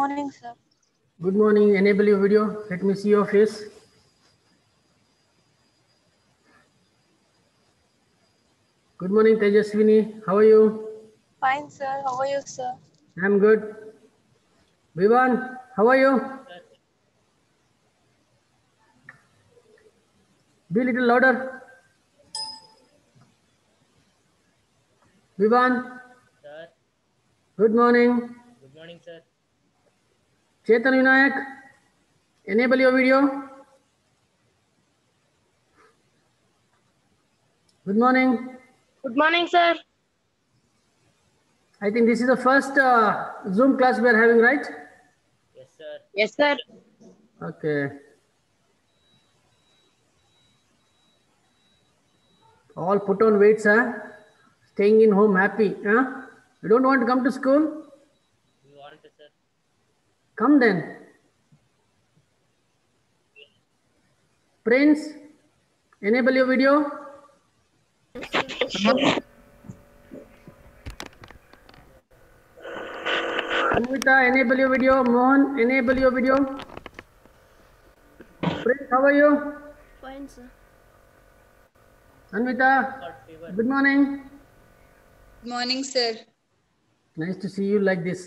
morning, sir. Good morning. Enable your video. Let me see your face. Good morning, Tejaswini. How are you? Fine, sir. How are you, sir? I'm good. Vivan, how are you? Be a little louder. Vivan. Sir. Good morning. Good morning, sir. Chetan Vinayak, enable your video. Good morning. Good morning, sir. I think this is the first Zoom class we are having, right? Yes, sir. Yes, sir. Okay. All put on weights, huh? Staying in home happy, huh? You don't want to come to school? We want to, sir. Come then. Prince, enable your video. Anvita, enable your video. Mohan, enable your video. Prince, how are you? Fine, sir. Anvita, Got fever. good morning. Good morning, sir. Nice to see you like this.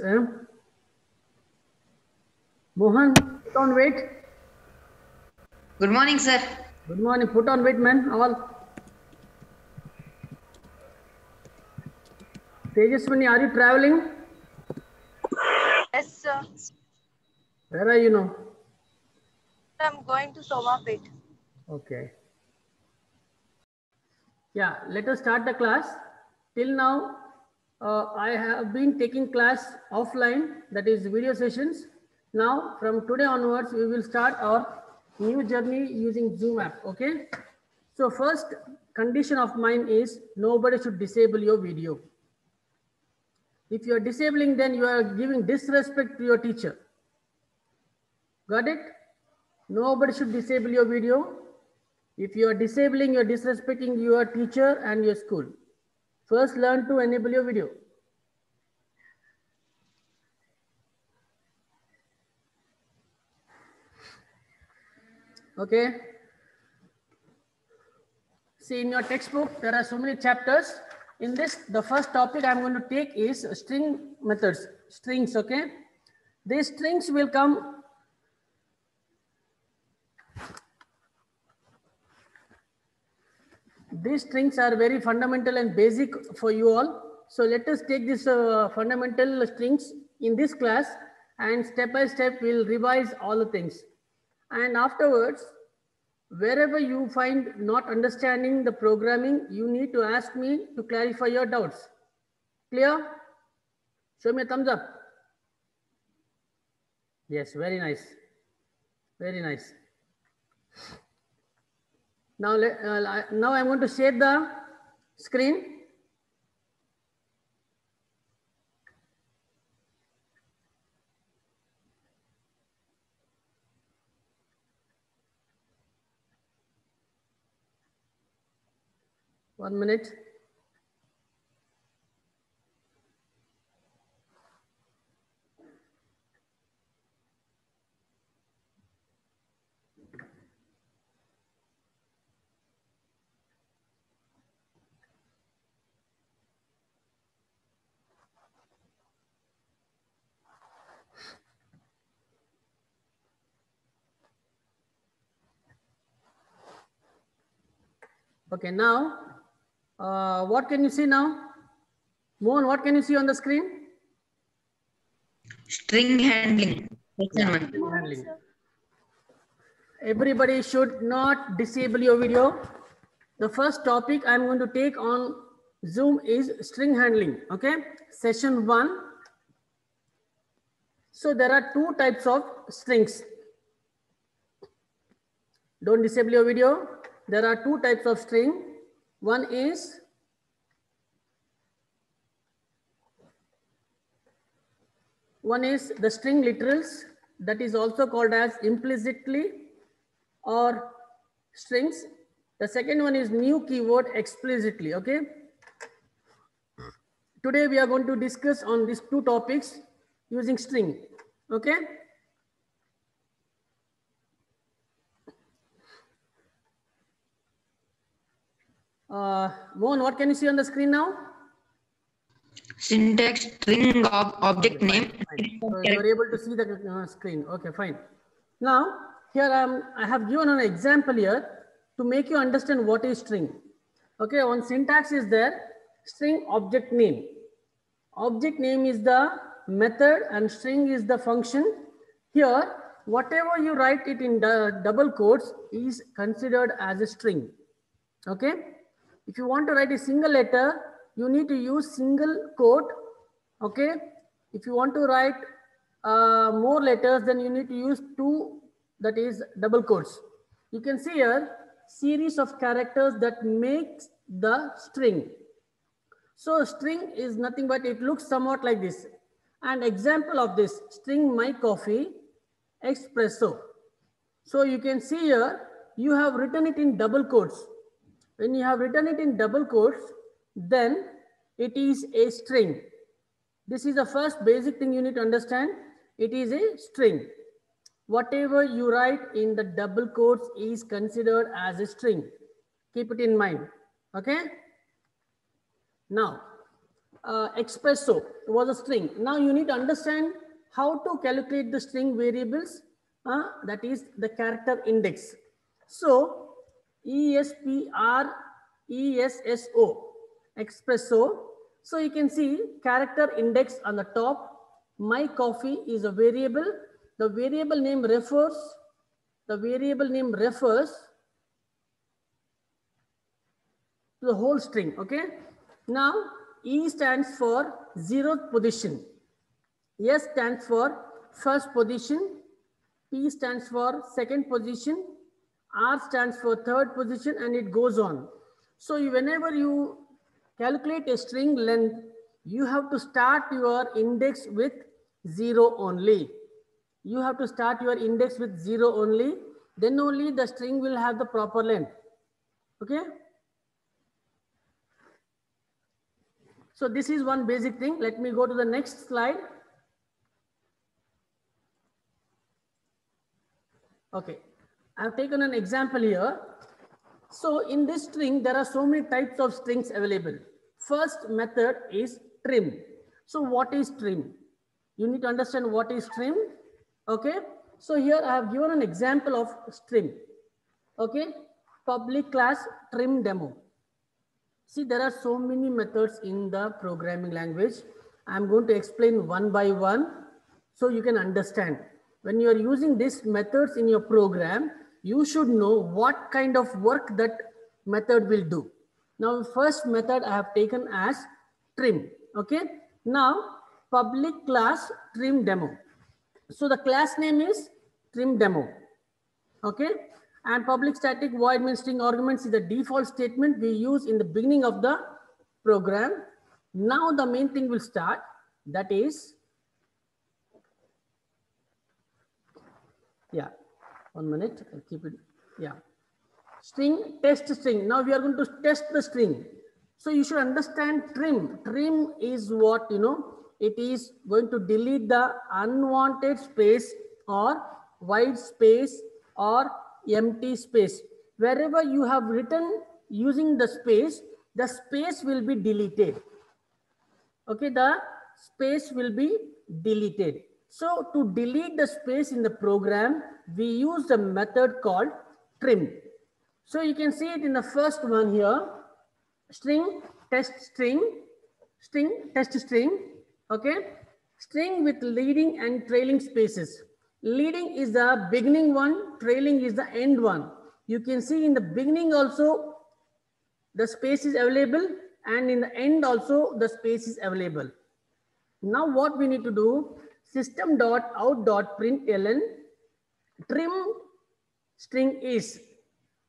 Mohan, put on weight. Good morning, sir. Good morning. Put on weight, man. All. Tejaswini, are you traveling? Yes, sir. Where are you now? I'm going to Somapet. Okay. Yeah, let us start the class. Till now, I have been taking class offline, that is video sessions. Now, from today onwards, we will start our new journey using Zoom app. Okay. So first condition of mine is nobody should disable your video. If you are disabling, then you are giving disrespect to your teacher. Got it? Nobody should disable your video. If you are disabling, you are disrespecting your teacher and your school. First, learn to enable your video. Okay. See, in your textbook, there are so many chapters. In this, the first topic I'm going to take is string methods, strings, okay? These strings will come. These strings are very fundamental and basic for you all. So let us take this fundamental strings in this class, and step by step we'll revise all the things. And afterwards, wherever you find not understanding the programming, you need to ask me to clarify your doubts. Clear? Show me a thumbs up. Yes, very nice. Very nice. Now, now I'm going to share the screen. One minute. Okay, now, what can you see now? Mohan, what can you see on the screen? String handling. Yeah, string handling. Everybody should not disable your video. The first topic I'm going to take on Zoom is string handling. Okay, session 1. So there are two types of strings. Don't disable your video. There are two types of string. One is the string literals, that is also called as implicitly or strings. The second one is new keyword explicitly. Okay. Today we are going to discuss on these two topics using string. Okay. Mohan, what can you see on the screen now? Syntax, string of object Okay, name. fine. So you are able to see the screen. Okay, fine. Now here I have given an example here to make you understand what is string. Okay, one syntax is there. String object name. Object name is the method and string is the function. Here, whatever you write it in the double quotes is considered as a string. Okay. If you want to write a single letter, you need to use single quote. Okay. If you want to write more letters, then you need to use two, that is double quotes. You can see here series of characters that makes the string. So string is nothing but it looks somewhat like this. An example of this string my coffee espresso. So you can see here you have written it in double quotes. When you have written it in double quotes, then it is a string. This is the first basic thing you need to understand. It is a string. Whatever you write in the double quotes is considered as a string. Keep it in mind. Okay. Now, espresso was a string. Now you need to understand how to calculate the string variables. That is the character index. So ESPRESSO, espresso. So you can see character index on the top. My coffee is a variable. The variable name refers to the whole string. Okay. Now E stands for 0th position. S stands for first position. P stands for second position. R stands for third position, and it goes on. So whenever you calculate a string length, you have to start your index with 0 only. You have to start your index with 0 only. Then only the string will have the proper length. Okay. So this is one basic thing. Let me go to the next slide. Okay. I have taken an example here. So in this string, there are so many types of strings available. First method is trim. So what is trim? You need to understand what is trim. Okay. So here I have given an example of trim. Okay. Public class trim demo. See, there are so many methods in the programming language. I'm going to explain one by one so you can understand. When you are using these methods in your program, you should know what kind of work that method will do. Now, first method I have taken as trim. Okay. Now, public class trim demo. So the class name is trim demo. Okay. And public static void main string arguments is the default statement we use in the beginning of the program. Now the main thing will start. That is, yeah, 1 minute, I'll keep it. Yeah. String, test string. Now we are going to test the string. So you should understand trim. Trim is what, it is going to delete the unwanted space or white space or empty space. Wherever you have written using the space will be deleted. Okay, the space will be deleted. So to delete the space in the program, we use a method called trim. So you can see it in the first one here. String, test string, string, test string. Okay, string with leading and trailing spaces. Leading is the beginning one, trailing is the end one. You can see in the beginning also the space is available, and in the end also the space is available. Now what we need to do, system.out.println trim string is.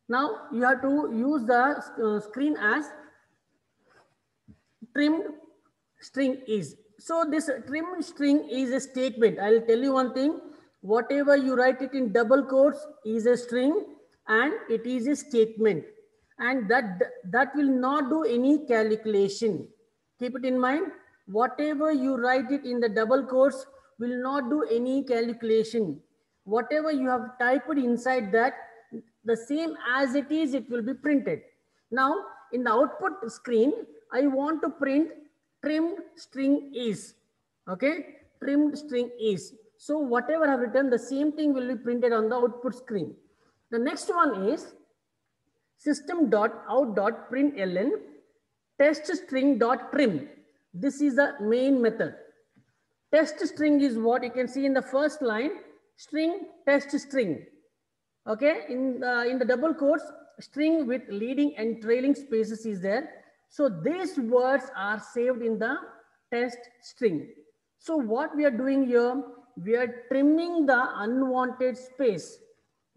Now you have to use the screen as trimmed string is. So this trim string is a statement. I'll tell you one thing. Whatever you write it in double quotes is a string and it is a statement, and that will not do any calculation. Keep it in mind. Whatever you write it in the double quotes will not do any calculation. Whatever you have typed inside that, the same as it is, it will be printed. Now, in the output screen, I want to print trimmed string is. Okay, trimmed string is. So whatever I have written, the same thing will be printed on the output screen. The next one is system.out.println teststring.trim. This is the main method. Test string is what you can see in the first line, string test string. Okay, in the double quotes, string with leading and trailing spaces is there. So these words are saved in the test string. So what we are doing here, we are trimming the unwanted space.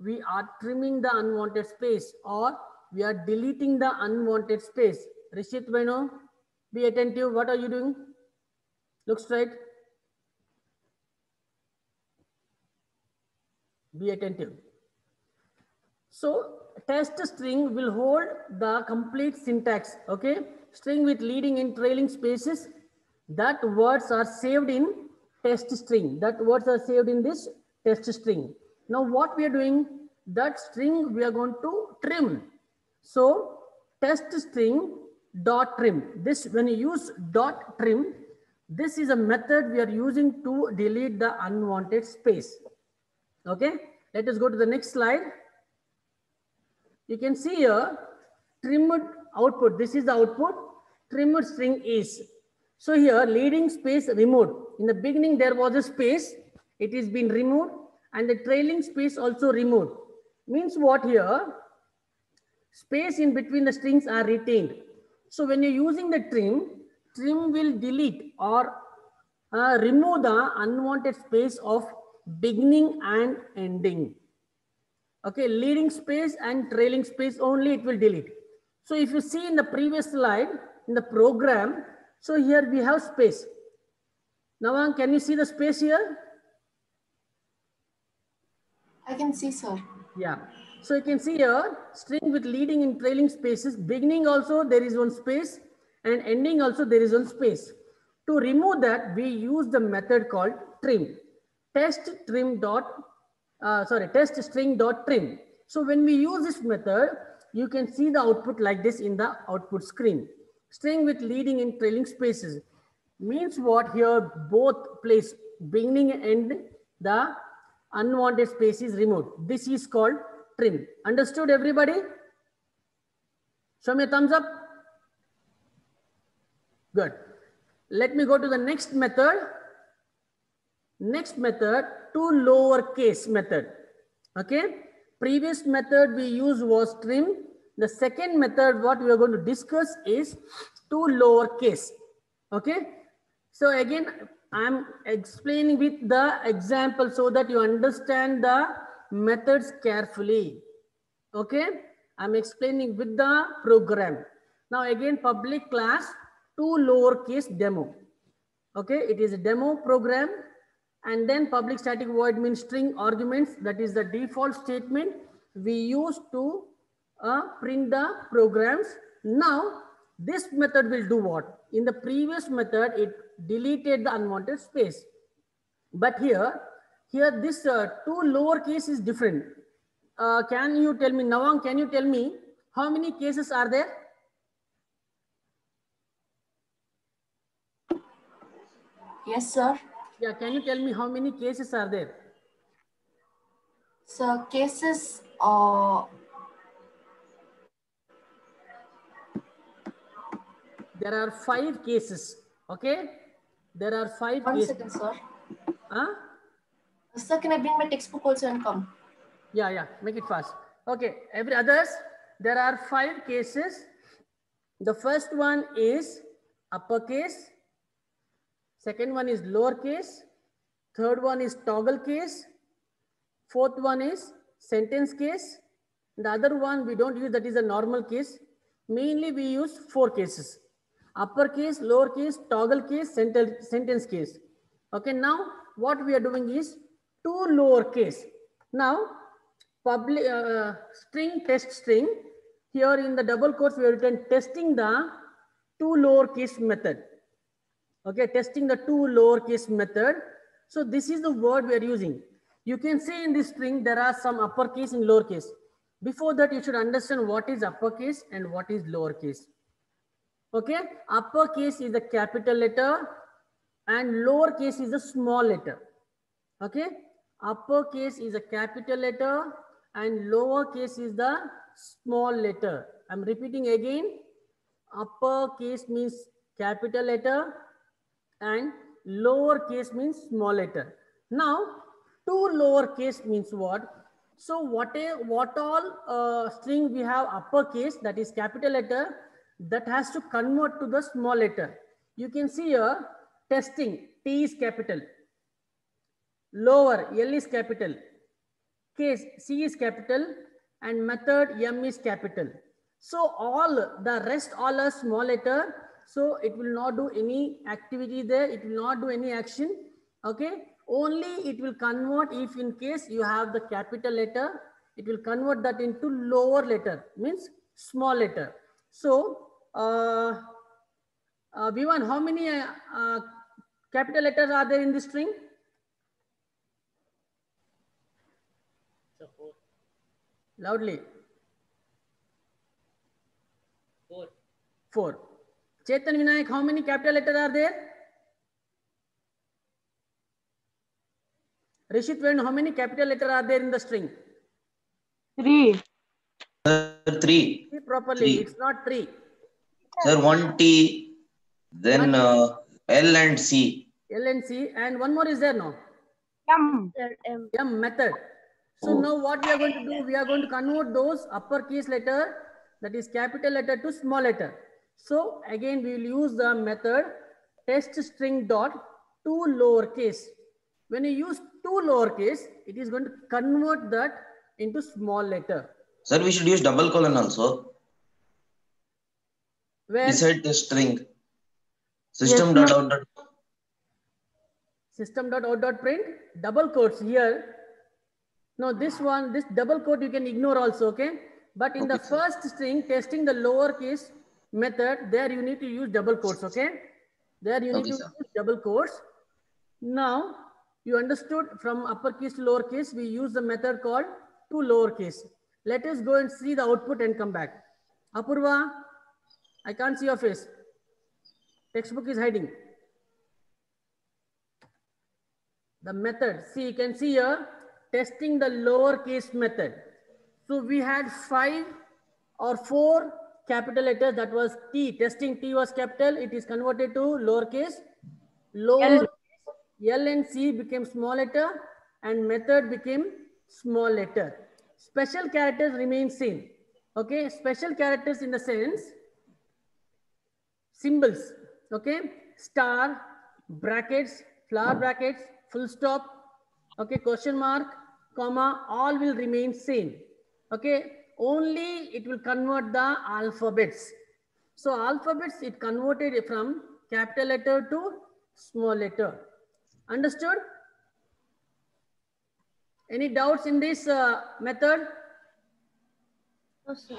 We are trimming the unwanted space, or we are deleting the unwanted space. Rishit Beno, be attentive. What are you doing? Look straight. Be attentive. So test string will hold the complete syntax. Okay, string with leading and trailing spaces. That words are saved in test string. That words are saved in this test string. Now what we are doing, that string we are going to trim. So test string dot trim. This, when you use dot trim, this is a method we are using to delete the unwanted space. Okay, let us go to the next slide. You can see here trimmed output. This is the output. Trimmed string is. So here leading space removed. In the beginning there was a space. It is been removed, and the trailing space also removed. Means what here? Space in between the strings are retained. So when you're using the trim will delete or remove the unwanted space of beginning and ending. Okay, leading space and trailing space only it will delete. So if you see in the previous slide, in the program, so here we have space. Now, can you see the space here? I can see, sir. Yeah. So you can see here, string with leading and trailing spaces. Beginning also there is one space, and ending also there is one space. To remove that, we use the method called trim. Test string dot trim. So when we use this method, you can see the output like this in the output screen. String with leading and trailing spaces means what here? Both place, beginning and end, the unwanted space is removed. This is called trim. Understood, everybody? Show me a thumbs up. Good. Let me go to the next method. Next method, to lowercase method. Okay. Previous method we used was trim. The second method what we are going to discuss is to lowercase. Okay. So again, I'm explaining with the example so that you understand the methods carefully. Okay. I'm explaining with the program. Now again, public class to lowercase demo. Okay. It is a demo program. And then public static void means string arguments. That is the default statement we use to print the programs. Now this method will do what? In the previous method, it deleted the unwanted space. But here this to lowercase is different. Can you tell me, Nawang, can you tell me how many cases are there? Yes, sir. Yeah, can you tell me how many cases are there? So cases, there are 5 cases. Okay, there are 5 one cases. second, sir. Huh? Sir, can I bring my textbook also and come? Yeah, make it fast. Okay, every others, there are 5 cases. The first one is uppercase. Second one is lowercase. Third one is toggle case. Fourth one is sentence case. The other one we don't use, that is a normal case. Mainly we use 4 cases. Uppercase, lowercase, toggle case, sentence case. Okay, now what we are doing is to lowercase. Now public string test string. Here in the double quotes we have written testing the to lowercase method. Okay, testing the to lowercase method. So this is the word we are using. You can see in this string there are some uppercase and lowercase. Before that, you should understand what is uppercase and what is lowercase. Okay, uppercase is the capital letter and lowercase is a small letter. Okay, uppercase is a capital letter and lowercase is the small letter. I'm repeating again. Uppercase means capital letter and lowercase means small letter. Now, two lowercase means what? So what all string we have uppercase, that is capital letter, that has to convert to the small letter. You can see here testing, T is capital, lower, L is capital, case, C is capital, and method, M is capital. So all the rest all are small letter. So it will not do any activity there. It will not do any action. Okay. Only it will convert if in case you have the capital letter, it will convert that into lower letter, means small letter. So, V1, how many capital letters are there in this string? So 4. Loudly. 4. 4. Chetan Vinayak, how many capital letters are there? Rishit Ven, how many capital letters are there in the string? 3. 3. See properly, 3. it's not 3. Sir, 1 T, then L and C. L and C, and one more is there now? M. M, method. So now what we are going to do, we are going to convert those uppercase letter, that is capital letter, to small letter. So again, we will use the method test string dot to lowercase. When you use to lowercase, it is going to convert that into small letter. Sir, we should use double colon also. Where? Beside the string. System dot out dot. System dot out dot print, double quotes here. Now this one, this double quote you can ignore also, okay? But in the first string, testing the lowercase method, there you need to use double quotes, okay? There you need to use double quotes. Now, you understood from uppercase to lowercase, we use the method called to lowercase. Let us go and see the output and come back. Apurva, I can't see your face. Textbook is hiding. The method, see, you can see here, testing the lowercase method. So we had 5 or 4 capital letters, that was T. Testing T was capital, it is converted to lowercase. L and C became small letter and method became small letter. Special characters remain same. Okay, special characters in the sense, symbols, okay, star, brackets, flower brackets, full stop, okay, question mark, comma, all will remain same. Okay, only it will convert the alphabets. So alphabets, it converted from capital letter to small letter. Understood? Any doubts in this method? No, sir.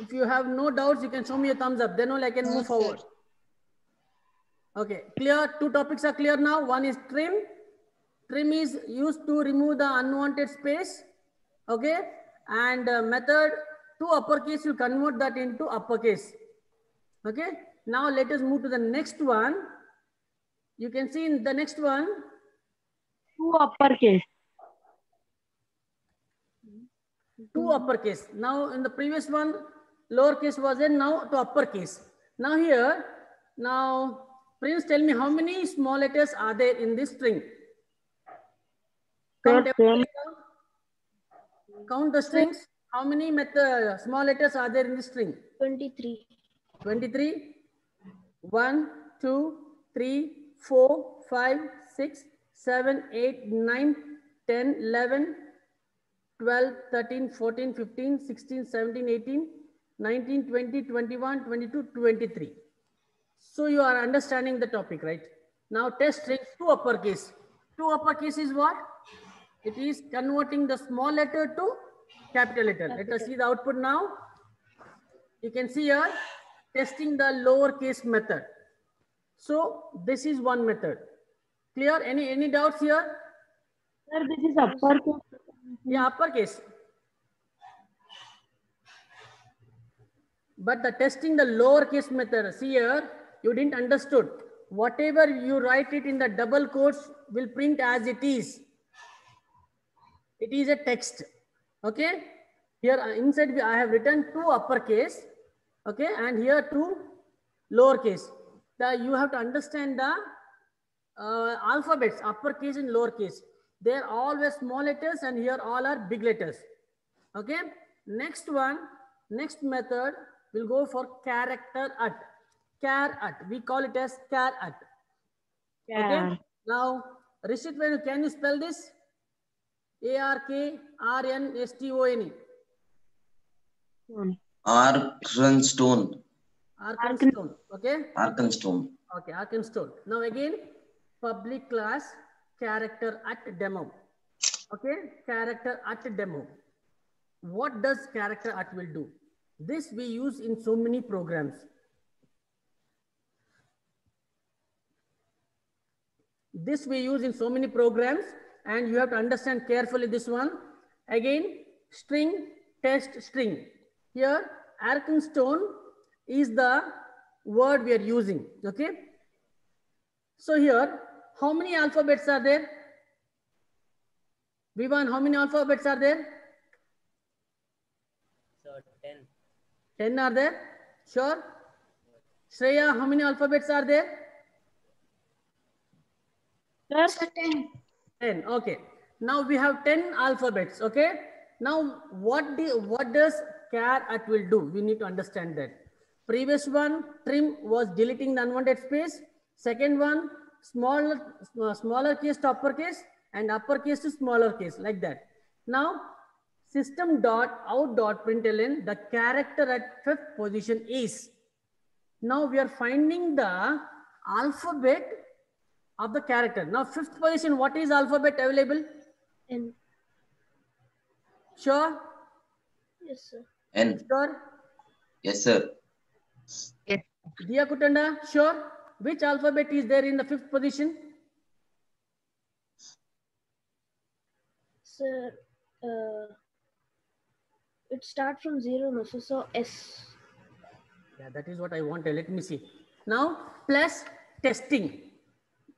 If you have no doubts, you can show me a thumbs up. Then only I can move forward. Okay, clear? 2 topics are clear now. One is trim. Trim is used to remove the unwanted space. Okay, and method to uppercase will convert that into uppercase. Okay, now let us move to the next one. You can see in the next one. 2 uppercase. 2 uppercase. Now in the previous one, lowercase was there, now to uppercase. Now here, now Prince, tell me how many small letters are there in this string? Count, count the strings. How many small letters are there in this string? 23. 23. 1, 2, 3, 4, 5, 6, 7, 8, 9, 10, 11, 12, 13, 14, 15, 16, 17, 18, 19, 20, 21, 22, 23. So you are understanding the topic, right? Now test strings to uppercase. To uppercase is what? It is converting the small letter to capital letter. Let us see the output now. You can see here, testing the lowercase method. So this is one method. Clear? Any doubts here? Sir, this is uppercase. Yeah, uppercase. But the testing the lowercase method, see here, you didn't understood. Whatever you write it in the double quotes will print as it is. It is a text. Okay. Here inside I have written 2 uppercase. Okay. And here 2 lowercase. You have to understand the alphabets, uppercase and lowercase. They are always small letters and here all are big letters. Okay. Next one, next method will go for character at. Char at. We call it as char at. Okay. Now, Rishit, can you spell this? ARKRNSTONE. Arkenstone. Arkenstone. Okay. Arkenstone. Okay. Arkenstone. Now again, public class character at demo. Okay. Character at demo. What does character at will do? This we use in so many programs. This we use in so many programs and you have to understand carefully this one. Again, string, test, string. Here, Arkenstone is the word we are using. Okay. So here, how many alphabets are there? Vivan, how many alphabets are there? Sir, 10. 10 are there? Sure. Shreya, how many alphabets are there? Sir, 10. Okay. Now we have 10 alphabets. Okay. Now what does char at will do? We need to understand that. Previous one, trim, was deleting the unwanted space. Second one, smaller case to uppercase and uppercase to smaller case, like that. Now system.out.println, the character at 5th position is. Now we are finding the alphabet of the character. Now 5th position, what is alphabet available? N. Sure? Yes, sir. N. Sure? Yes, sir. Diya Kutanda, sure? Which alphabet is there in the 5th position? Sir, it starts from 0, no, so S. Yeah, that is what I wanted. Let me see. Now plus testing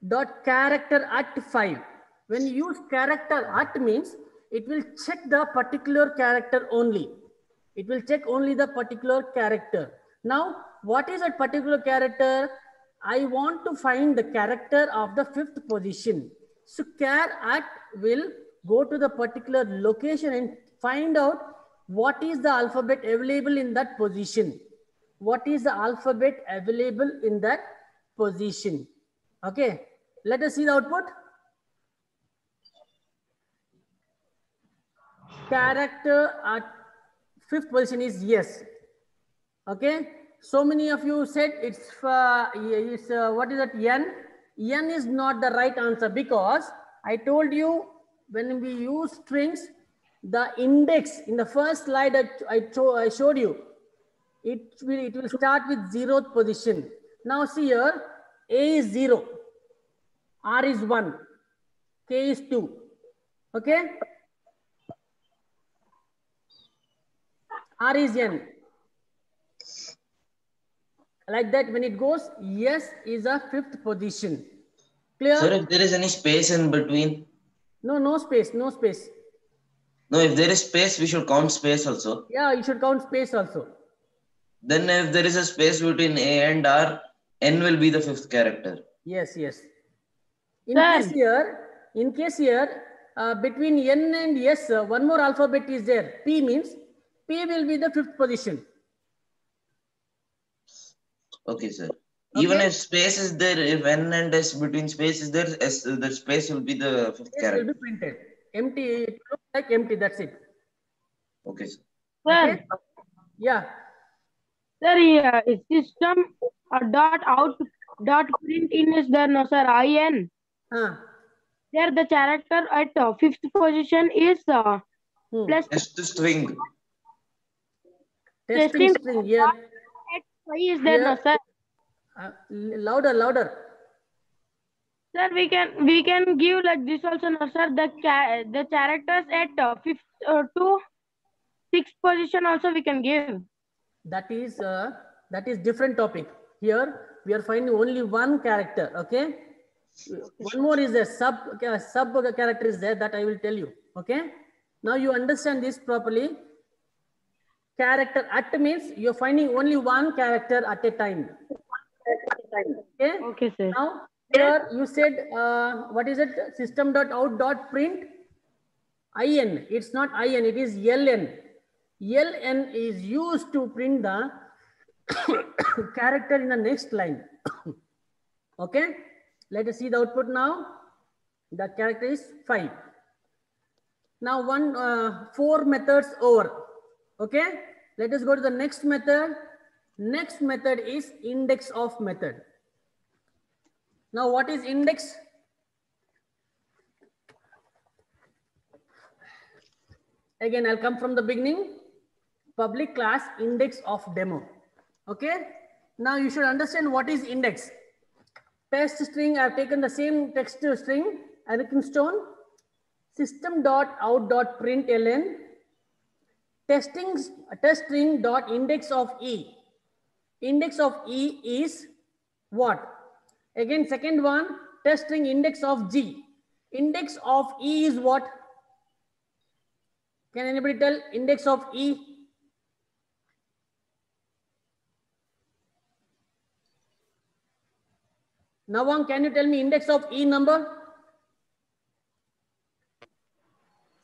dot character at 5. When you use character at means it will check the particular character only. It will check only the particular character. Now, what is that particular character? I want to find the character of the 5th position. So char at will go to the particular location and find out what is the alphabet available in that position. What is the alphabet available in that position? Okay. Let us see the output. Character at 5th position is yes. Okay. So many of you said it's what is that? N. N is not the right answer because I told you when we use strings, the index in the first slide I showed you, it will start with 0th position. Now see here, A is 0, R is 1, K is 2. Okay. R is N. Like that, when it goes, yes is a 5th position. Clear? Sir, if there is any space in between? No, no space, no space. No, if there is space, we should count space also. Yeah, you should count space also. Then if there is a space between A and R, N will be the 5th character. Yes, yes. In case here, between N and S, one more alphabet is there. P means P will be the 5th position. Okay, sir. Okay. Even if space is there, if N and S between space is there, S, the space will be the 5th Space character. will be printed. Empty, it looks like empty, that's it. Okay, sir. Sir, Okay. Yeah. sir, yeah, system dot out dot print in is there, no, sir, IN. There the character at 5th position is plus Test string. Testing string here. at 5 is there, no, sir. Louder, louder. Sir, we can give like this also, no, sir. The characters at fifth to sixth position also we can give. That is different topic. Here we are finding only one character. Okay. One more is there, sub character is there, that I will tell you. Okay. Now you understand this properly. Character at means you're finding only one character at a time. Okay. Okay, sir. Now here you said what is it? System.out.print in. It's not in. It is ln. ln is used to print the character in the next line. Okay. Let us see the output now. The character is 5. Now 4 methods over. Okay. Let us go to the next method. Next method is index of method. Now what is index? Again, I'll come from the beginning. Public class index of demo. Okay. Now you should understand what is index. Test string, I've taken the same text string, Arkenstone, system.out.println, test string dot index of e. Index of e is what? Again, second one, test string index of g. Index of e is what? Can anybody tell index of e? Nawang, can you tell me index of e number?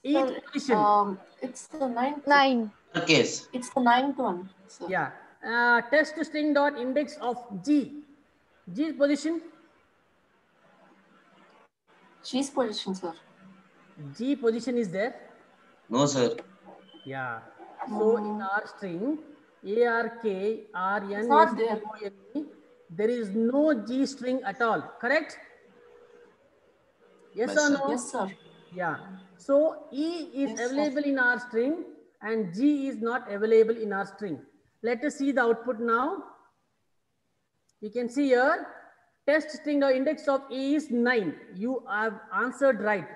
Each position. It's the ninth. 9. Case. It's the ninth one. So. Yeah. Test string dot index of g. G position. G's position, sir. G position is there. No, sir. Yeah. So in our string, ARK, RN, It's not there. STONE, there is no G string at all. Correct? Yes or no? Yes, sir. Yeah. So E is Yes, sir. available in our string and G is not available in our string. Let us see the output now. You can see here, test string or index of E is 9. You have answered right.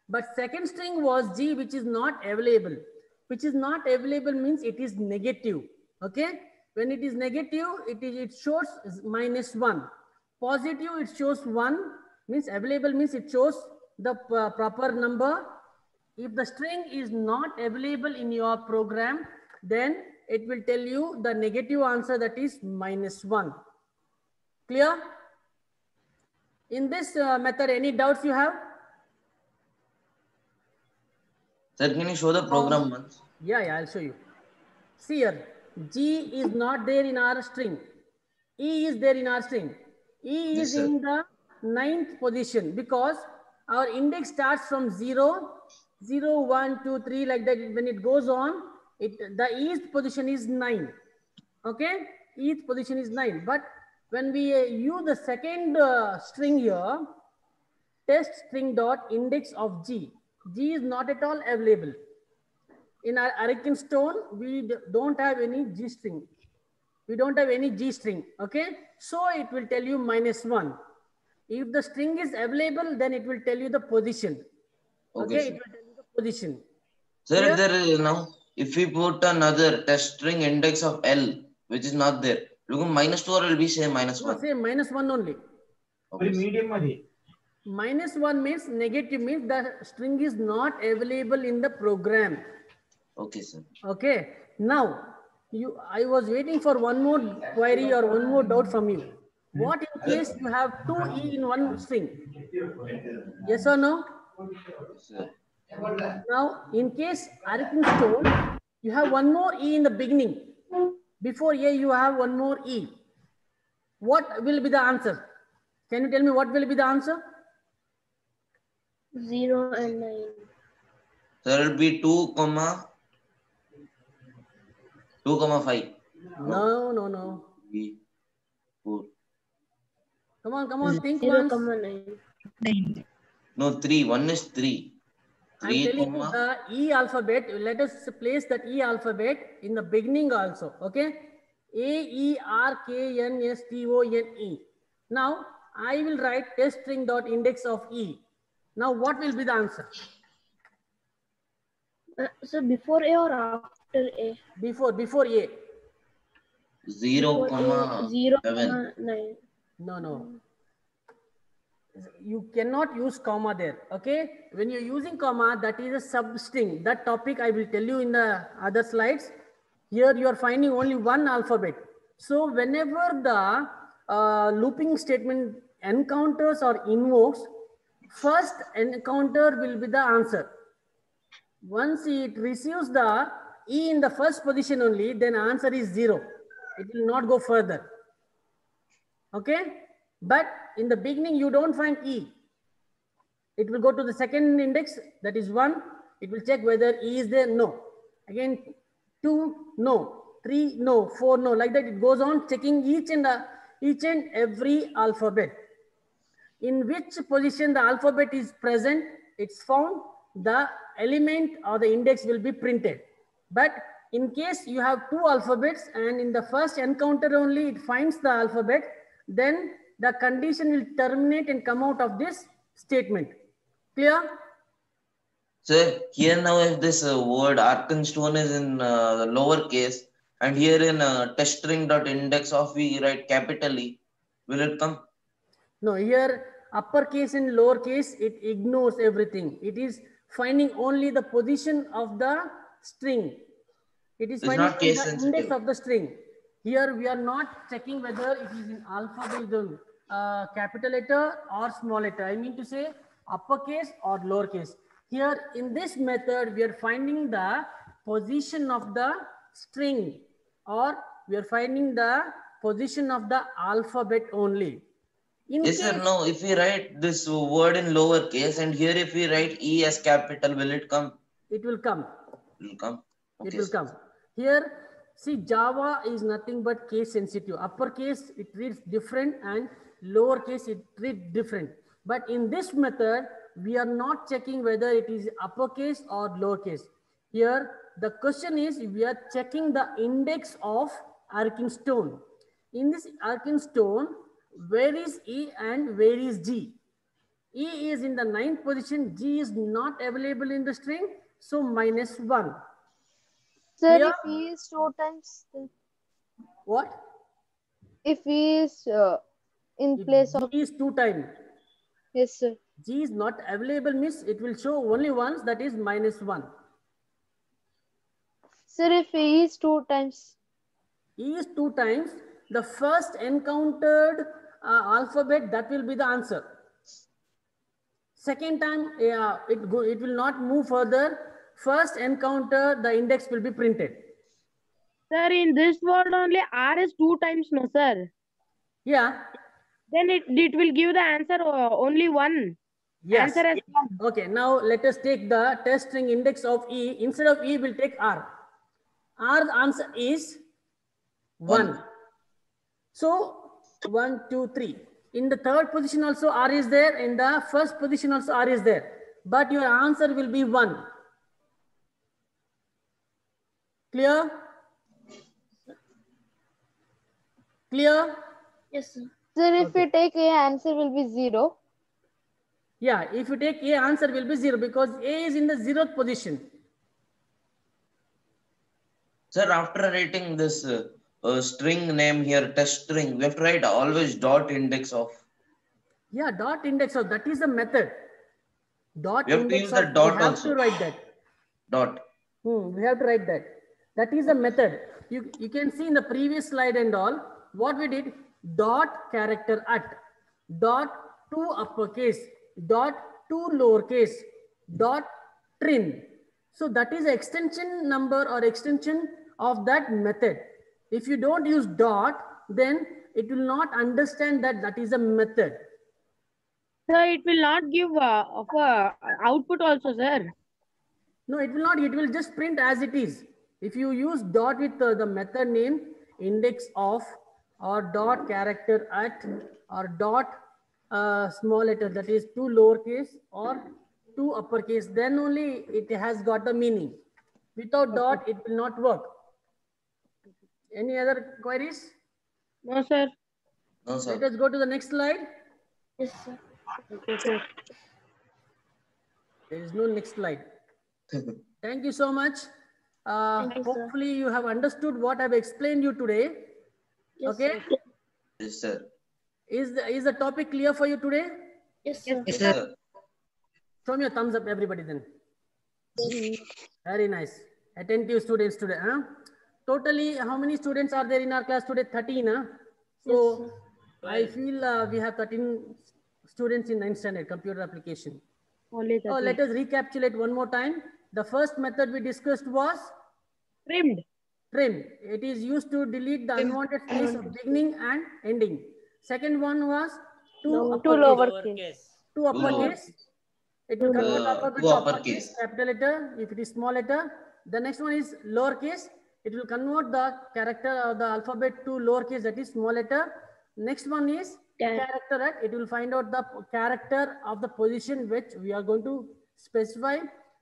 But second string was G, which is not available. Which is not available means it is negative. Okay. When it is negative, it shows -1. Positive, it shows 1. Means available means it shows the proper number. If the string is not available in your program, then it will tell you the negative answer, that is -1. Clear? In this method, any doubts you have? Sir, can you show the program once? Yeah, I'll show you. See here, G is not there in our string. E is there in our string. E Yes, is sir. in the 9th position because our index starts from 0, 0, 1, 2, 3, like that. When it goes on, the E's position is 9. Okay, E's position is 9. But when we use the second string here, test string dot index of G, G is not at all available. In our Arkenstone, we don't have any G string. We don't have any G string. Okay, so it will tell you -1. If the string is available, then it will tell you the position. Okay, Okay, it will tell you the position. sir, Clear? if there is now, if we put another test string index of L, which is not there, look, -2 or will be say No, -1. say -1 only. Okay, sir. -1 means negative, means the string is not available in the program. Okay, sir. Okay. Now, I was waiting for one more query or one more doubt from you. What in case you have 2 E in one string? Yes or no? Sir. Now, in case Arkenstone, you have one more E in the beginning. Before A, you have one more E. What will be the answer? Can you tell me what will be the answer? 0 and 9. Sir, it will be 2, 5. No. 3, 4. Come on, think 0, once. 9. No, 3. 1 is 3. I'm 3, telling you the E alphabet. Let us place that E alphabet in the beginning also. Okay. A, E, R, K, N, S, T, O, N, E. Now, I will write test string dot index of E. Now what will be the answer? So before A or after A? Before A. 0, Before A, 0, 7. 9. No. You cannot use comma there. Okay. When you're using comma, that is a substring. That topic I will tell you in the other slides. Here you are finding only one alphabet. So whenever the looping statement encounters or invokes, first encounter will be the answer. Once it receives the E in the first position only, then answer is 0. It will not go further. Okay. But in the beginning, you don't find E. It will go to the second index, that is 1. It will check whether E is there, no. Again, 2, no. 3, no. 4, no. Like that, it goes on checking each and every alphabet. In which position the alphabet is present, it's found, the element or the index will be printed. But in case you have two alphabets and in the first encounter only it finds the alphabet, then the condition will terminate and come out of this statement. Clear? Sir, here now if this word Arkenstone is in lower case and here in test string dot index of we write capital E, will it come? No, here uppercase and lowercase, it ignores everything. It is finding only the position of the string. It is finding only the index of the string. Here we are not checking whether it is in alphabet, capital letter or small letter. I mean to say uppercase or lowercase. Here in this method, we are finding the position of the string, or we are finding the position of the alphabet only. Yes, sir. No, if we write this word in lower case and here if we write E as capital, will it come? It will come. It will come. Okay, it will come. Here, see, Java is nothing but case sensitive. Uppercase, it reads different, and lowercase, it reads different. But in this method, we are not checking whether it is uppercase or lowercase. Here, the question is, we are checking the index of Arkenstone. In this Arkenstone, where is E and where is G? E is in the 9th position, G is not available in the string, so -1. Sir, Clear? if E is 2 times, what? If E is in place of G is 2 times. Yes, sir. G is not available means it will show only once, that is -1. Sir, if E is 2 times. E is 2 times. The first encountered alphabet, that will be the answer. Second time, it will not move further. First encounter, the index will be printed. Sir, in this word only R is 2 times, no, sir? Yeah. Then it will give the answer only 1. Yes. Answer as 1. Okay, now let us take the test string index of E. Instead of E, we'll take R. R's answer is 1. So 1, 2, 3. In the third position also R is there. In the first position also R is there. But your answer will be 1. Clear? Clear? Yes, sir. Sir, if we take A, answer will be 0. Yeah, if you take A, answer will be 0 because A is in the 0th position. Sir, after writing this string name here, test string, we have to write always dot index of. Yeah, dot index of, that is the method. Dot we have index to use of, the dot we have also. to write that. Dot. We have to write that. That is the method. You can see in the previous slide and all, what we did, dot character at, dot to uppercase, dot to lowercase, dot trim. So that is the extension number or extension of that method. If you don't use dot, then it will not understand that that is a method. So it will not give output also, sir. No, it will not. It will just print as it is. If you use dot with the method name, index of, or dot character at, or dot small letter, that is 2 lowercase or 2 uppercase, then only it has got the meaning. Without dot, it will not work. Any other queries? No, sir. No, sir. Let us go to the next slide. Yes, sir. Okay, sir. There is no next slide. Thank you so much. Thank you, sir. Hopefully you have understood what I've explained you today. Yes, Okay. sir. Yes, sir. Is the topic clear for you today? Yes, sir. Yes, sir. Show me a thumbs up, everybody then. Very nice. Attentive students today. Huh? Totally, how many students are there in our class today? 13. Huh? So Yes, sir. I feel we have 13 students in 9th standard computer application. Only So 30. let us recapitulate one more time. The first method we discussed was Trimmed. trim. It is used to delete the unwanted space of beginning and ending. Second one was to Lowercase. to uppercase. It will convert alphabet to to uppercase. uppercase, capital letter. If it is small letter, the next one is lowercase. It will convert the character of the alphabet to lowercase, that is small letter. Next one is character, right? It will find out the character of the position which we are going to specify.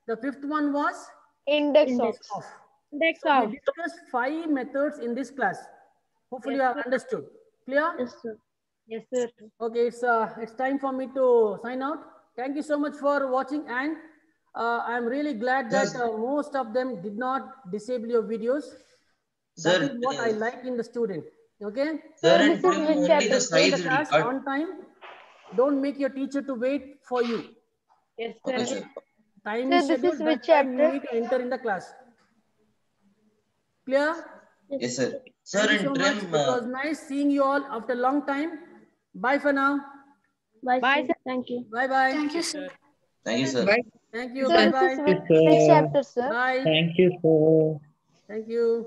The fifth one was Index of. of. Index So of. we discussed 5 methods in this class. Hopefully you have understood. Clear? Yes, sir. Yes, sir. Okay, it's time for me to sign out. Thank you so much for watching, and I'm really glad that most of them did not disable your videos. That is what I like in the student. Okay? Sir, This and is trim which only chapter? the Stay in the size class will cut. on time. Don't make your teacher to wait for you. Yes, Okay, sir. sir. Time Sir, is this scheduled. is That which time you chapter? need to enter in the class. Clear? Yes, sir. Sir, Thank you and so much. trim. It was nice seeing you all after a long time. Bye for now. Bye, Bye, sir. sir. Thank you. Bye bye. Thank you, sir. Thank you, sir. Thank you. Sir, Bye this bye. is which chapter, sir? Bye. Thank you, sir. Thank you.